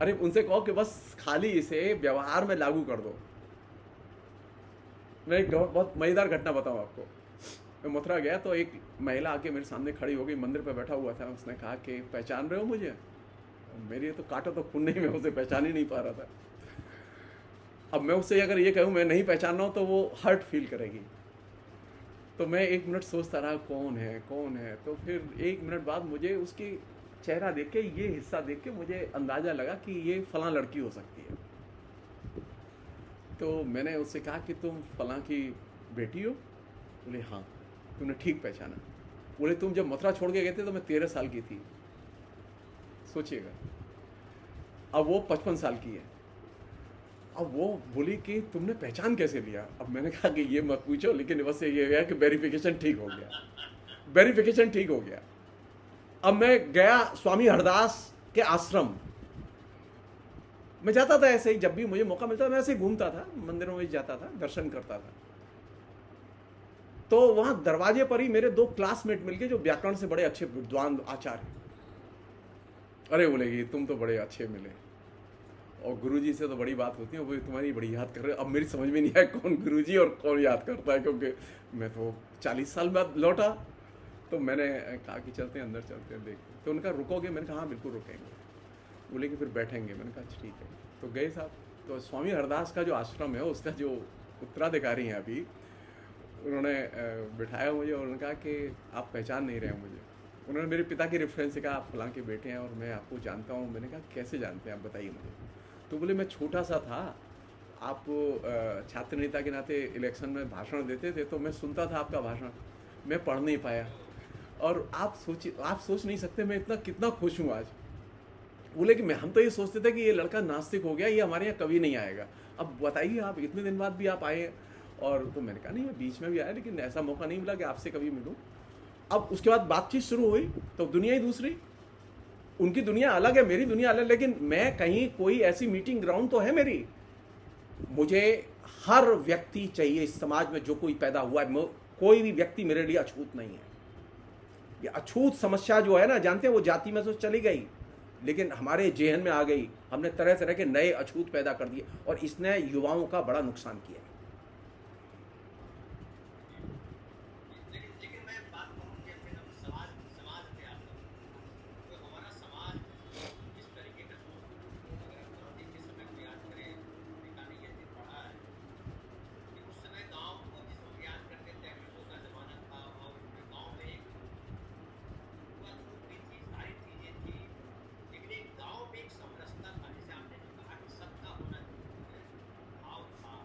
अरे उनसे कहो कि बस खाली इसे व्यवहार में लागू कर दो। मैं एक बहुत मजेदार घटना बताऊं आपको। मैं मथुरा गया तो एक महिला आके मेरे सामने खड़ी हो गई, मंदिर पे बैठा हुआ था। उसने कहा कि पहचान रहे हो मुझे? मेरी तो काटा तो खून नहीं, मैं उसे पहचान ही नहीं पा रहा था। अब मैं उससे अगर ये कहूँ मैं नहीं पहचान रहा हूँ तो वो हर्ट फील करेगी। तो मैं 1 मिनट सोचता रहा कौन है कौन है। तो फिर 1 मिनट बाद मुझे उसकी चेहरा देख के, ये हिस्सा देख के मुझे अंदाज़ा लगा कि ये फलां लड़की हो सकती है। तो मैंने उससे कहा कि तुम फलां की बेटी हो? बोले हाँ। तुमने ठीक पहचाना। बोले तुम जब मथुरा छोड़ के गए थे तो मैं 13 साल की थी, सोचिएगा। अब वो 55 साल की है। अब वो बोली कि तुमने पहचान कैसे लिया? अब मैंने कहा कि ये मत पूछो, लेकिन बस ये है कि वेरिफिकेशन ठीक हो गया, वेरिफिकेशन ठीक हो गया। अब मैं गया स्वामी हरदास के आश्रम मैं जाता था, ऐसे ही जब भी मुझे मौका मिलता था मैं ऐसे ही घूमता था, मंदिरों में जाता था, दर्शन करता था। तो वहां दरवाजे पर ही मेरे 2 क्लासमेट मिलके जो व्याकरण से बड़े अच्छे विद्वान आचार्य। अरे बोलेगी तुम तो बड़े अच्छे मिले, और गुरुजी से तो बड़ी बात होती है, वो तुम्हारी बड़ी याद कर रहे हो। अब मेरी समझ में नहीं आया कौन गुरुजी और कौन याद करता है, क्योंकि मैं तो 40 साल बाद लौटा। तो मैंने कहा कि चलते हैं अंदर, चलते हैं देखते। तो उनका रुकोगे? मैंने कहा हाँ बिल्कुल रुकेंगे। बोले कि फिर बैठेंगे। मैंने कहा ठीक है। तो गए साहब। तो स्वामी हरदास का जो आश्रम है उसका जो उत्तराधिकारी हैं अभी, उन्होंने बिठाया मुझे और उन्होंने कहा कि आप पहचान नहीं रहे हैं मुझे। उन्होंने मेरे पिता की रेफरेंस से कहा आप फलां के बेटे हैं और मैं आपको जानता हूँ। मैंने कहा कैसे जानते हैं आप, बताइए मुझे। तो बोले मैं छोटा सा था, आप छात्र नेता के नाते इलेक्शन में भाषण देते थे, तो मैं सुनता था आपका भाषण, मैं पढ़ नहीं पाया। और आप सोच नहीं सकते मैं इतना कितना खुश हूँ आज। बोले कि हम तो ये सोचते थे कि ये लड़का नास्तिक हो गया, ये हमारे यहाँ कभी नहीं आएगा। अब बताइए आप इतने दिन बाद भी आप आए। और तो मैंने कहा नहीं, मैं बीच में भी आया, लेकिन ऐसा मौका नहीं मिला कि आपसे कभी मिलूं। अब उसके बाद बातचीत शुरू हुई तो दुनिया ही दूसरी, उनकी दुनिया अलग है, मेरी दुनिया अलग, लेकिन मैं कहीं कोई ऐसी मीटिंग ग्राउंड तो है मेरी। मुझे हर व्यक्ति चाहिए इस समाज में, जो कोई पैदा हुआ है, कोई भी व्यक्ति मेरे लिए अछूत नहीं है। ये अछूत समस्या जो है ना, जानते हैं वो जाति में तो चली गई, लेकिन हमारे जेहन में आ गई। हमने तरह तरह के नए अछूत पैदा कर दिए और इसने युवाओं का बड़ा नुकसान किया। लेकिन मैं बात करूं कि अपने समाज पे आता हूं, तो हमारा समाज इस तरीके का अगर कोरोना के समय को याद करें, देखा नहीं, ये दिन पढ़ा है कि उस समय गांव को जिसको याद करते थे, अमीरों का जमाना था और गांव में एक छूट भी थी, सारी चीजें थी, लेकिन एक गांव में एक समरसता था। जैसे आपने जो कहा कि सबका होना भाव था,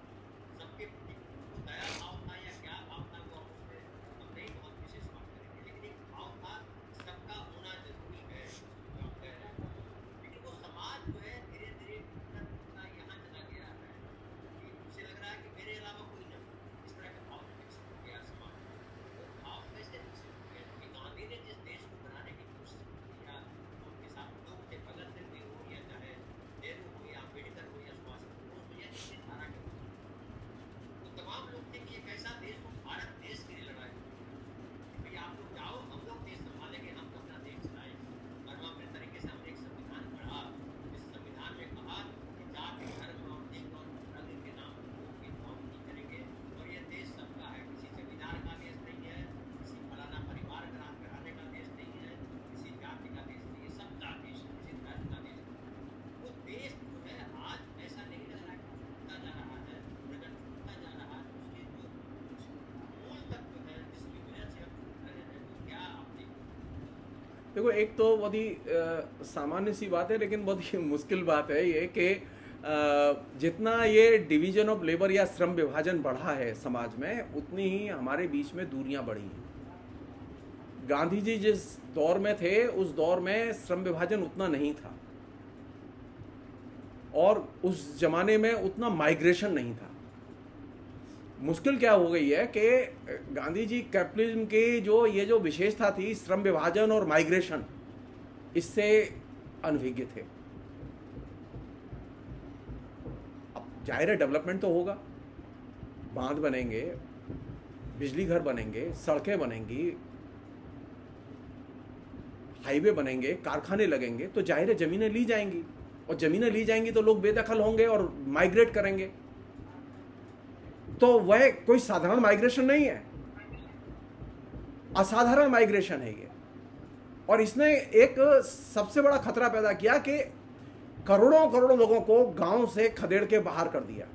देखो, एक तो बहुत ही सामान्य सी बात है, लेकिन बहुत ही मुश्किल बात है ये कि जितना ये डिवीजन ऑफ लेबर या श्रम विभाजन बढ़ा है समाज में, उतनी ही हमारे बीच में दूरियां बढ़ी हैं। गांधी जी जिस दौर में थे, उस दौर में श्रम विभाजन उतना नहीं था, और उस जमाने में उतना माइग्रेशन नहीं था। मुश्किल क्या हो गई है कि गांधी जी कैपिटलिज्म की जो विशेषता थी, श्रम विभाजन और माइग्रेशन, इससे अनभिज्ञ थे। अब जाहिर है डेवलपमेंट तो होगा, बांध बनेंगे, बिजली घर बनेंगे, सड़कें बनेंगी, हाईवे बनेंगे, कारखाने लगेंगे, तो जाहिर है जमीनें ली जाएंगी, और जमीनें ली जाएंगी तो लोग बेदखल होंगे और माइग्रेट करेंगे। तो वह कोई साधारण माइग्रेशन नहीं है, असाधारण माइग्रेशन है ये। और इसने एक सबसे बड़ा खतरा पैदा किया कि करोड़ों करोड़ों लोगों को गांव से खदेड़ के बाहर कर दिया।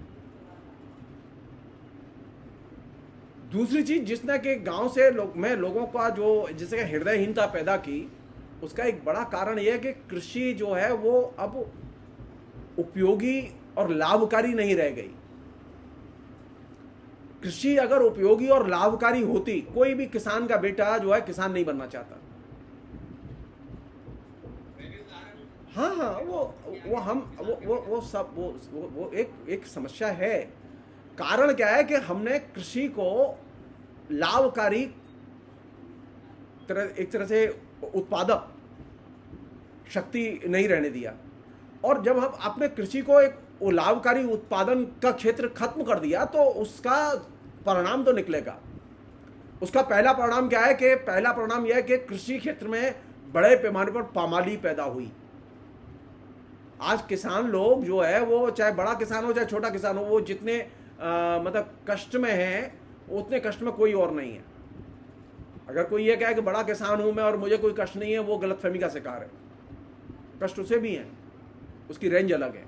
दूसरी चीज जिसने कि गांव से में लोगों का जो जिससे हृदयहीनता पैदा की, उसका एक बड़ा कारण यह है कि कृषि जो है वो अब उपयोगी और लाभकारी नहीं रह गई। कृषि अगर उपयोगी और लाभकारी होती, कोई भी किसान का बेटा जो है किसान नहीं बनना चाहता। हाँ हाँ, वो हम वो सब वो एक समस्या है। कारण क्या है कि हमने कृषि को लाभकारी एक तरह से उत्पादक शक्ति नहीं रहने दिया, और जब हम अपने कृषि को एक लाभकारी उत्पादन का क्षेत्र खत्म कर दिया, तो उसका परिणाम तो निकलेगा। उसका पहला परिणाम क्या है कि पहला परिणाम यह है कि कृषि क्षेत्र में बड़े पैमाने पर पामाली पैदा हुई। आज किसान लोग जो है वो चाहे बड़ा किसान हो चाहे छोटा किसान हो, वो जितने मतलब कष्ट में हैं, उतने कष्ट में कोई और नहीं है। अगर कोई ये कहे कि बड़ा किसान हूं मैं और मुझे कोई कष्ट नहीं है, वो गलतफहमी का शिकार है। कष्ट उसे भी है, उसकी रेंज अलग है,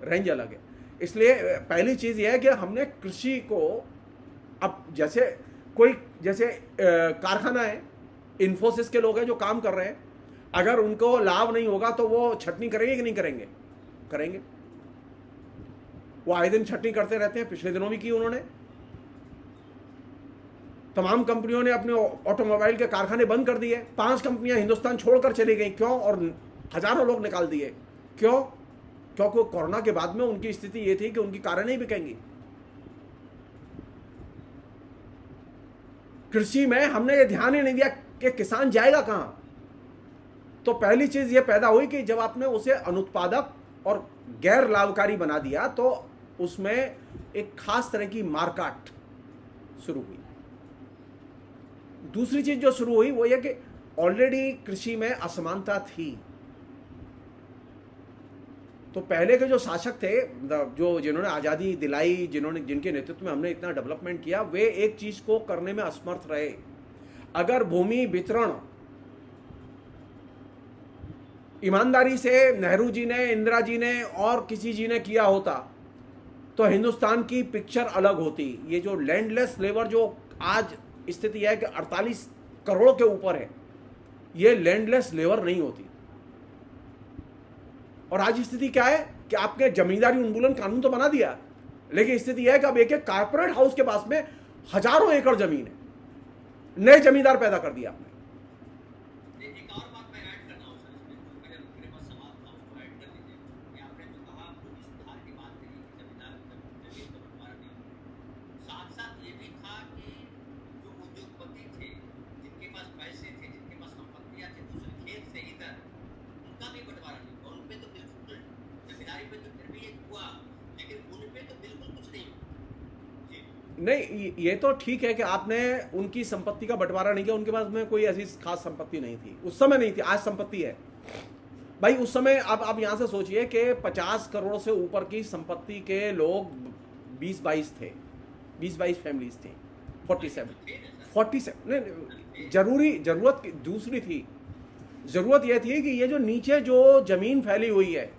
रेंज अलग है। इसलिए पहली चीज यह है कि हमने कृषि को अब जैसे कारखाना है, इन्फोसिस के लोग हैं जो काम कर रहे हैं, अगर उनको लाभ नहीं होगा तो वो छटनी करेंगे कि नहीं करेंगे? करेंगे। वो आए दिन छटनी करते रहते हैं, पिछले दिनों भी की उन्होंने। तमाम कंपनियों ने अपने ऑटोमोबाइल के कारखाने बंद कर दिए, 5 कंपनियां हिंदुस्तान छोड़कर चली गई। क्यों? और हजारों लोग निकाल दिए। क्यों? क्योंकि कोरोना के बाद में उनकी स्थिति ये थी कि उनकी कारें नहीं बिकेंगी। कृषि में हमने ये ध्यान ही नहीं दिया कि किसान जाएगा कहां। तो पहली चीज ये पैदा हुई कि जब आपने उसे अनुत्पादक और गैर लाभकारी बना दिया, तो उसमें एक खास तरह की मारकाट शुरू हुई। दूसरी चीज जो शुरू हुई वो ये कि ऑलरेडी कृषि में असमानता थी। तो पहले के जो शासक थे, जो जिन्होंने आज़ादी दिलाई, जिनके नेतृत्व में हमने इतना डेवलपमेंट किया, वे एक चीज को करने में असमर्थ रहे। अगर भूमि वितरण ईमानदारी से नेहरू जी ने, इंदिरा जी ने और किसी जी ने किया होता, तो हिंदुस्तान की पिक्चर अलग होती। ये जो लैंडलेस लेबर जो आज स्थिति है कि 48 करोड़ के ऊपर है, ये लैंडलेस लेबर नहीं होती। और आज स्थिति क्या है कि आपने जमींदारी उन्मूलन कानून तो बना दिया, लेकिन स्थिति यह है कि अब एक कारपोरेट हाउस के पास में हजारों एकड़ जमीन है, नए जमींदार पैदा कर दिया आपने। एक और बात मैं ऐड करना हूं सर, इसमें मेरे पास सवाल था, उसको ऐड कर लीजिए कि आपने जो कहा भूमि सुधार की बात करी कि जमीन का बंटवारा नहीं, साथ साथ ये भी था कि जो उद्योगपति थे, जिनके पास पैसे थे, जिनके पास संपत्तियां थी दूसरे खेत से इधर, उनका भी बंटवारा नहीं हुआ। उन पे तो बिल्कुल जमींदारी पे तो फिर भी एक हुआ, लेकिन उन पे तो बिल्कुल कुछ नहीं हुआ। नहीं, ये तो ठीक है कि आपने उनकी संपत्ति का बंटवारा नहीं किया। उनके पास में कोई ऐसी खास संपत्ति नहीं थी, उस समय नहीं थी, आज संपत्ति है भाई। उस समय अब आप यहां से सोचिए कि 50 करोड़ से ऊपर की संपत्ति के लोग 20-22 थे, 20-22 फैमिलीज थी, 47 नहीं, जरूरत दूसरी थी। जरूरत यह थी कि ये जो नीचे जो जमीन फैली हुई है,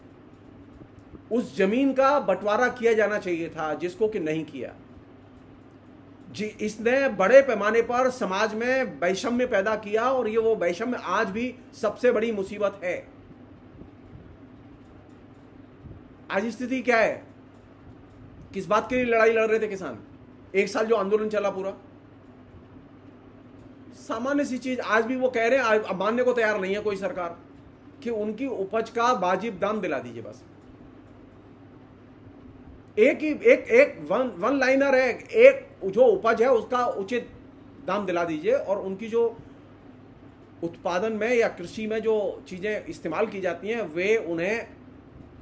उस जमीन का बंटवारा किया जाना चाहिए था, जिसको कि नहीं किया। जी, इसने बड़े पैमाने पर समाज में वैषम्य पैदा किया और ये वो वैषम्य आज भी सबसे बड़ी मुसीबत है। आज स्थिति क्या है? किस बात के लिए लड़ाई लड़ रहे थे किसान? एक साल जो आंदोलन चला पूरा, सामान्य सी चीज आज भी वो कह रहे हैं, अब मानने को तैयार नहीं है कोई सरकार कि उनकी उपज का वाजिब दाम दिला दीजिए। बस एक ही एक वन लाइनर है, एक जो उपज है उसका उचित दाम दिला दीजिए और उनकी जो उत्पादन में या कृषि में जो चीजें इस्तेमाल की जाती हैं वे उन्हें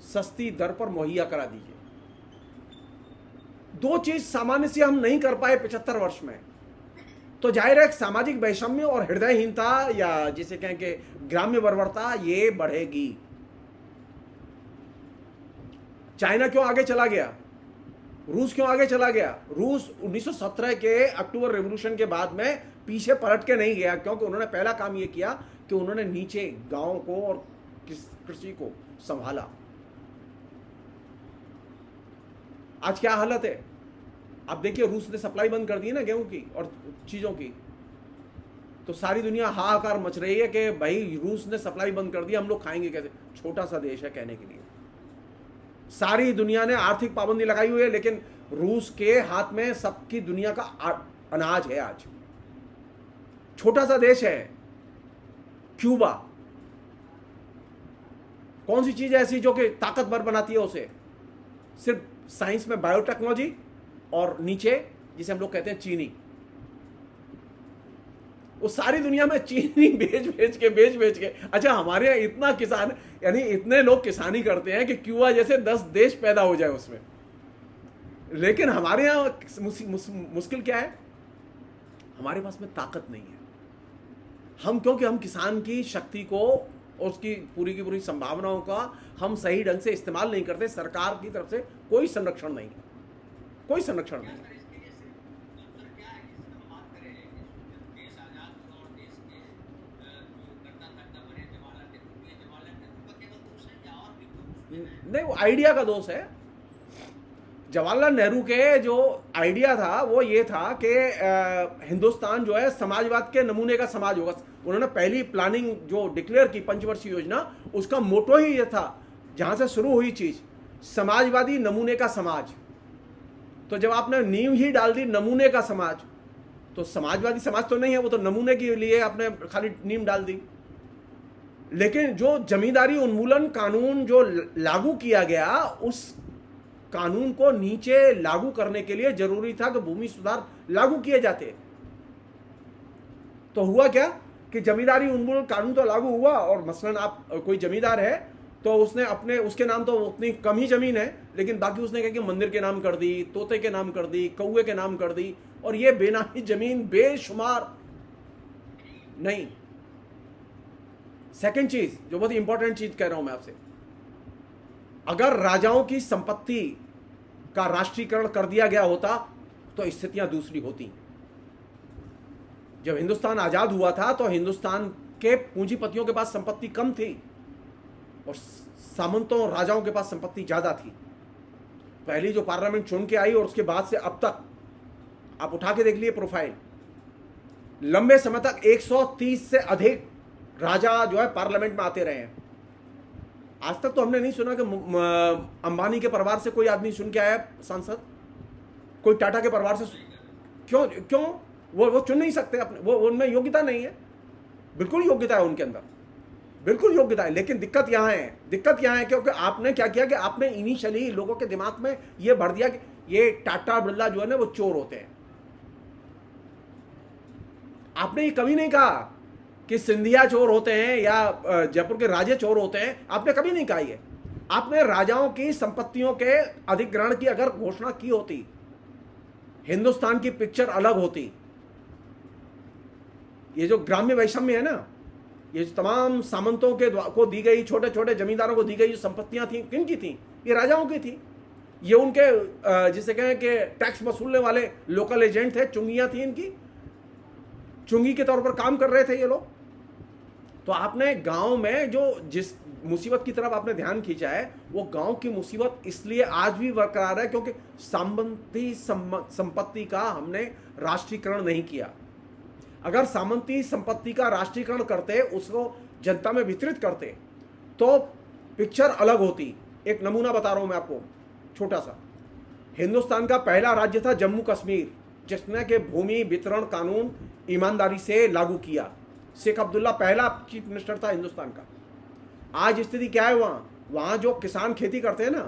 सस्ती दर पर मुहैया करा दीजिए। दो चीज सामान्य से हम नहीं कर पाए 75 वर्ष में, तो जाहिर है सामाजिक वैषम्य और हृदयहीनता या जिसे कहें कि ग्राम्य बर्बरता ये बढ़ेगी। चाइना क्यों आगे चला गया? रूस क्यों आगे चला गया? रूस 1917 के अक्टूबर रेवोल्यूशन के बाद में पीछे पलट के नहीं गया, क्योंकि उन्होंने पहला काम यह किया कि उन्होंने नीचे गांव को और कृषि को संभाला। आज क्या हालत है? आप देखिए, रूस ने सप्लाई बंद कर दी ना गेहूं की और चीजों की, तो सारी दुनिया हाहाकार मच रही है कि भाई रूस ने सप्लाई बंद कर दी, हम लोग खाएंगे कैसे? छोटा सा देश है कहने के लिए, सारी दुनिया ने आर्थिक पाबंदी लगाई हुई है, लेकिन रूस के हाथ में सबकी दुनिया का अनाज है। आज छोटा सा देश है क्यूबा, कौन सी चीज ऐसी जो कि ताकतवर बनाती है उसे? सिर्फ साइंस में बायोटेक्नोलॉजी और नीचे जिसे हम लोग कहते हैं चीनी। वो सारी दुनिया में चीनी बेच बेच के अच्छा, हमारे यहाँ इतना किसान, यानी इतने लोग किसानी करते हैं कि क्यूबा जैसे 10 देश पैदा हो जाए उसमें। लेकिन हमारे यहाँ मुश्किल क्या है? हमारे पास में ताकत नहीं है। क्योंकि हम किसान की शक्ति को और उसकी पूरी की पूरी संभावनाओं का हम सही ढंग से इस्तेमाल नहीं करते। सरकार की तरफ से कोई संरक्षण नहीं है, कोई संरक्षण नहीं है। नहीं, वो आइडिया का दोष है। जवाहरलाल नेहरू के जो आइडिया था वो ये था कि हिंदुस्तान जो है समाजवाद के नमूने का समाज होगा। उन्होंने पहली प्लानिंग जो डिक्लेयर की पंचवर्षीय योजना, उसका मोटो ही ये था, जहां से शुरू हुई चीज, समाजवादी नमूने का समाज। तो जब आपने नींव ही डाल दी नमूने का समाज, तो समाजवादी समाज तो नहीं है, वो तो नमूने के लिए आपने खाली नींव डाल दी। लेकिन जो जमींदारी उन्मूलन कानून जो लागू किया गया, उस कानून को नीचे लागू करने के लिए जरूरी था कि भूमि सुधार लागू किए जाते। तो हुआ क्या कि जमींदारी उन्मूलन कानून तो लागू हुआ, और मसलन आप कोई जमींदार है तो उसने उसके नाम तो उतनी कम ही जमीन है, लेकिन बाकी उसने कहा कि मंदिर के नाम कर दी, तोते के नाम कर दी, कौए के नाम कर दी, और ये बेनामी जमीन बेशुमार। नहीं, सेकंड चीज जो बहुत इंपॉर्टेंट चीज कह रहा हूं मैं आपसे, अगर राजाओं की संपत्ति का राष्ट्रीयकरण कर दिया गया होता तो स्थितियां दूसरी होती। जब हिंदुस्तान आजाद हुआ था तो हिंदुस्तान के पूंजीपतियों के पास संपत्ति कम थी और सामंतों राजाओं के पास संपत्ति ज्यादा थी। पहली जो पार्लियामेंट चुन के आई और उसके बाद से अब तक आप उठा के देख लिए प्रोफाइल, लंबे समय तक 130 से अधिक राजा जो है पार्लियामेंट में आते रहे हैं। आज तक तो हमने नहीं सुना कि अंबानी के परिवार से कोई आदमी चुन के आया सांसद, कोई टाटा के परिवार से। क्यों वो चुन नहीं सकते अपने, वो उनमें योग्यता नहीं है। बिल्कुल योग्यता है उनके अंदर, बिल्कुल योग्यता है, लेकिन दिक्कत यहाँ है क्योंकि आपने क्या किया कि आपने इनिशियली लोगों के दिमाग में ये भर दिया कि ये टाटा बिरला जो है ना वो चोर होते हैं। आपने ये कभी नहीं कहा कि सिंधिया चोर होते हैं या जयपुर के राजे चोर होते हैं, आपने कभी नहीं कहा ये। आपने राजाओं की संपत्तियों के अधिग्रहण की अगर घोषणा की होती, हिंदुस्तान की पिक्चर अलग होती। ये जो ग्राम्य वैषम्य है ना, ये जो तमाम सामंतों को दी गई, छोटे छोटे जमींदारों को दी गई जो संपत्तियां थी, किनकी थी? ये राजाओं की थी। ये उनके जिसे कहें कि टैक्स वसूलने वाले लोकल एजेंट थे, चुंगियां थी इनकी, चुंगी के तौर पर काम कर रहे थे ये लोग। तो तो आपने गांव में जो जिस मुसीबत की तरफ आपने ध्यान खींचा है, वो गांव की मुसीबत इसलिए आज भी बरकरार है क्योंकि सामंती संपत्ति का हमने राष्ट्रीयकरण नहीं किया। अगर सामंती संपत्ति का राष्ट्रीयकरण करते, उसको जनता में वितरित करते, तो पिक्चर अलग होती। एक नमूना बता रहा हूं मैं आपको छोटा सा। हिंदुस्तान का पहला राज्य था जम्मू कश्मीर, जिसने के भूमि वितरण कानून ईमानदारी से लागू किया। शेख अब्दुल्ला पहला चीफ मिनिस्टर था हिंदुस्तान का। आज स्थिति क्या है वहां जो किसान खेती करते हैं ना,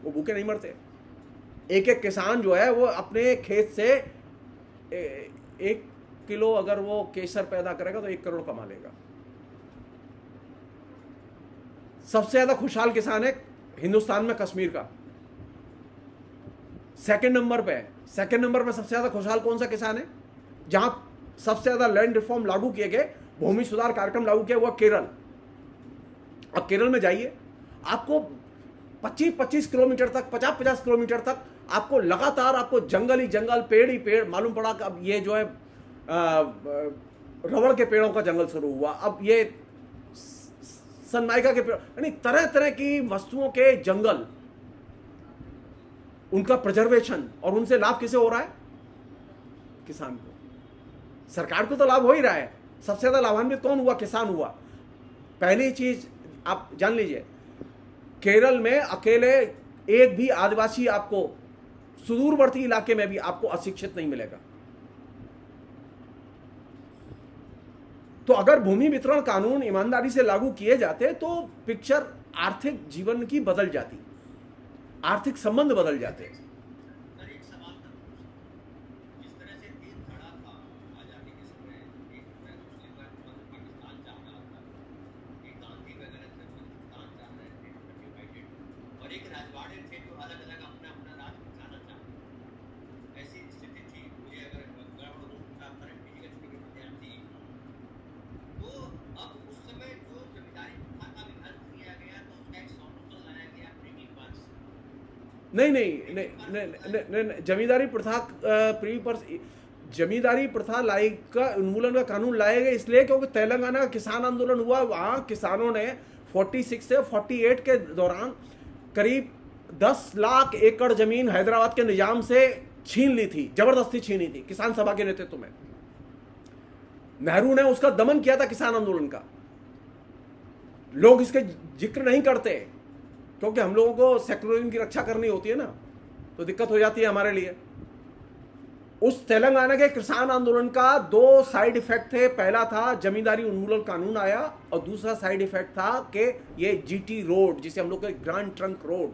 वो भूखे नहीं मरते। एक एक किसान जो है वो अपने खेत से 1 किलो अगर वो केसर पैदा करेगा तो 1 करोड़ कमा लेगा। सबसे ज्यादा खुशहाल किसान है हिंदुस्तान में कश्मीर का। सेकंड नंबर पे सबसे ज्यादा खुशहाल कौन सा किसान है? जहां सबसे ज्यादा लैंड रिफॉर्म लागू किए गए, भूमि सुधार कार्यक्रम लागू किया हुआ केरल। अब केरल में जाइए, आपको 25-25 किलोमीटर तक, 50-50 किलोमीटर तक आपको लगातार आपको जंगल ही जंगल, पेड़ ही पेड़। मालूम पड़ा कि अब ये जो है रबड़ के पेड़ों का जंगल शुरू हुआ, अब ये सनमाइका के पेड़, यानी तरह तरह की वस्तुओं के जंगल, उनका प्रिजर्वेशन। और उनसे लाभ किसे हो रहा है? किसान को। सरकार को तो लाभ हो ही रहा है, सबसे ज्यादा लाभान्वित कौन हुआ? किसान हुआ। पहली चीज आप जान लीजिए, केरल में अकेले एक भी आदिवासी आपको सुदूरवर्ती इलाके में भी आपको अशिक्षित नहीं मिलेगा। तो अगर भूमि वितरण कानून ईमानदारी से लागू किए जाते तो पिक्चर आर्थिक जीवन की बदल जाती, आर्थिक संबंध बदल जाते। सर एक सवाल था, जिस तरह से तीन धड़ा था आजादी के समय, एक मुस्लिम पाकिस्तान चाह रहा था, एक गांधी वगैरह थे हिंदुस्तान चाह रहे थे डिवाइडेड, और एक राजवाड़े थे जो अलग अलग अपना अपना राज बचाना चाहते थे। ऐसी स्थिति थी। मुझे अगर गड़बड़ हो सकता है करंट की जगह छोटे विद्यार्थी, तो अब उस समय जो जमींदारी प्रथा का विभाजन किया गया तो उसका एक सॉल्यूशन लाया गया प्रीवी पर्स। नहीं, जमींदारी प्रथा जमींदारी प्रथा लाई का उन्मूलन का कानून लाए गए इसलिए क्योंकि तेलंगाना का किसान आंदोलन हुआ। वहां किसानों ने 46 से 48 के दौरान करीब 10 लाख एकड़ जमीन हैदराबाद के निजाम से छीन ली थी, जबरदस्ती छीनी थी किसान सभा के नेतृत्व में। नेहरू ने उसका दमन किया था किसान आंदोलन का। लोग इसके जिक्र नहीं करते क्योंकि हम लोगों को सेक्युलरिज्म की रक्षा करनी होती है ना, तो दिक्कत हो जाती है हमारे लिए। उस तेलंगाना के किसान आंदोलन का 2 साइड इफेक्ट थे। पहला था जमींदारी उन्मूलन कानून आया, और दूसरा साइड इफेक्ट था कि ये जीटी रोड, जिसे हम लोग ग्रैंड ट्रंक रोड,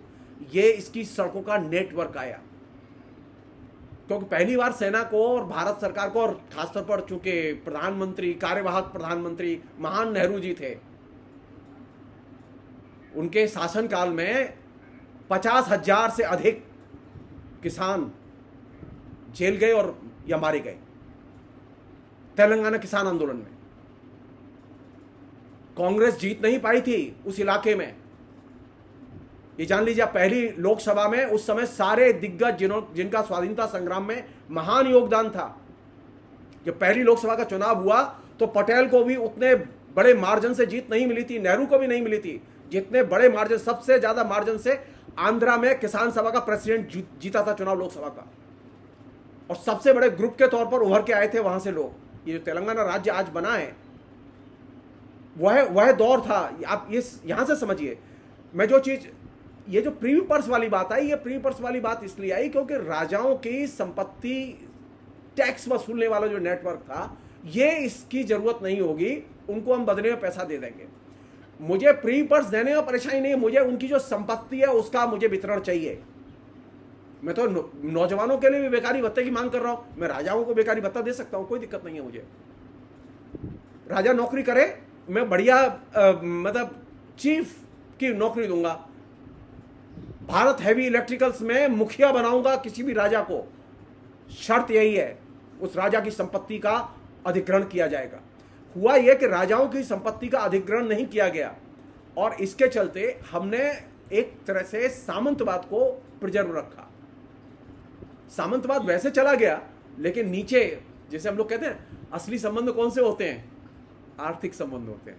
ये इसकी सड़कों का नेटवर्क आया। क्योंकि पहली बार सेना को और भारत सरकार को, और खासतौर पर चूंकि प्रधानमंत्री, कार्यवाहक प्रधानमंत्री महान नेहरू जी थे, उनके शासनकाल में 50,000 से अधिक किसान जेल गए और या मारे गए तेलंगाना किसान आंदोलन में। कांग्रेस जीत नहीं पाई थी उस इलाके में, ये जान लीजिए। पहली लोकसभा में उस समय सारे दिग्गज जिनका स्वाधीनता संग्राम में महान योगदान था, जब पहली लोकसभा का चुनाव हुआ तो पटेल को भी उतने बड़े मार्जिन से जीत नहीं मिली थी, नेहरू को भी नहीं मिली थी जितने बड़े मार्जिन, सबसे ज्यादा मार्जिन से आंध्रा में किसान सभा का प्रेसिडेंट जीता था चुनाव लोकसभा का, और सबसे बड़े ग्रुप के तौर पर उभर के आए थे वहां से लोग। ये जो तेलंगाना राज्य आज बना है, वह दौर था। आप ये यहां से समझिए। मैं जो चीज, ये जो प्रीवी पर्स वाली बात आई, ये प्रीवी पर्स वाली बात इसलिए आई क्योंकि राजाओं की संपत्ति टैक्स वसूलने वाला जो नेटवर्क था, ये इसकी जरूरत नहीं होगी, उनको हम बदले में पैसा दे देंगे। मुझे प्रीवी पर्स देने में परेशानी नहीं है, मुझे उनकी जो संपत्ति है उसका मुझे वितरण चाहिए। मैं तो नौजवानों के लिए भी बेकारी भत्ते की मांग कर रहा हूं, मैं राजाओं को बेकारी भत्ता दे सकता हूं, कोई दिक्कत नहीं है मुझे। राजा नौकरी करे, मैं बढ़िया मतलब चीफ की नौकरी दूंगा। भारत हैवी इलेक्ट्रिकल्स में मुखिया बनाऊंगा किसी भी राजा को, शर्त यही है उस राजा की संपत्ति का अधिग्रहण किया जाएगा। हुआ यह कि राजाओं की संपत्ति का अधिग्रहण नहीं किया गया, और इसके चलते हमने एक तरह से सामंतवाद को प्रिजर्व रखा। सामंतवाद वैसे चला गया, लेकिन नीचे, जैसे हम लोग कहते हैं, असली संबंध कौन से होते हैं? आर्थिक संबंध होते हैं।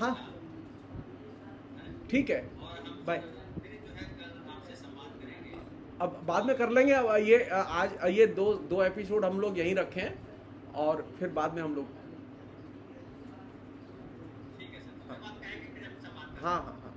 हाँ ठीक है, और हम बाय। फिर जो है कल आपसे संवाद करेंगे। अब बाद में कर लेंगे। अब ये आज ये दो एपिसोड हम लोग यहीं रखें और फिर बाद में हम लोग ठीक है सर, तो जब आप कहेंगे फिर हम संवाद करेंगे। हाँ हाँ हाँ।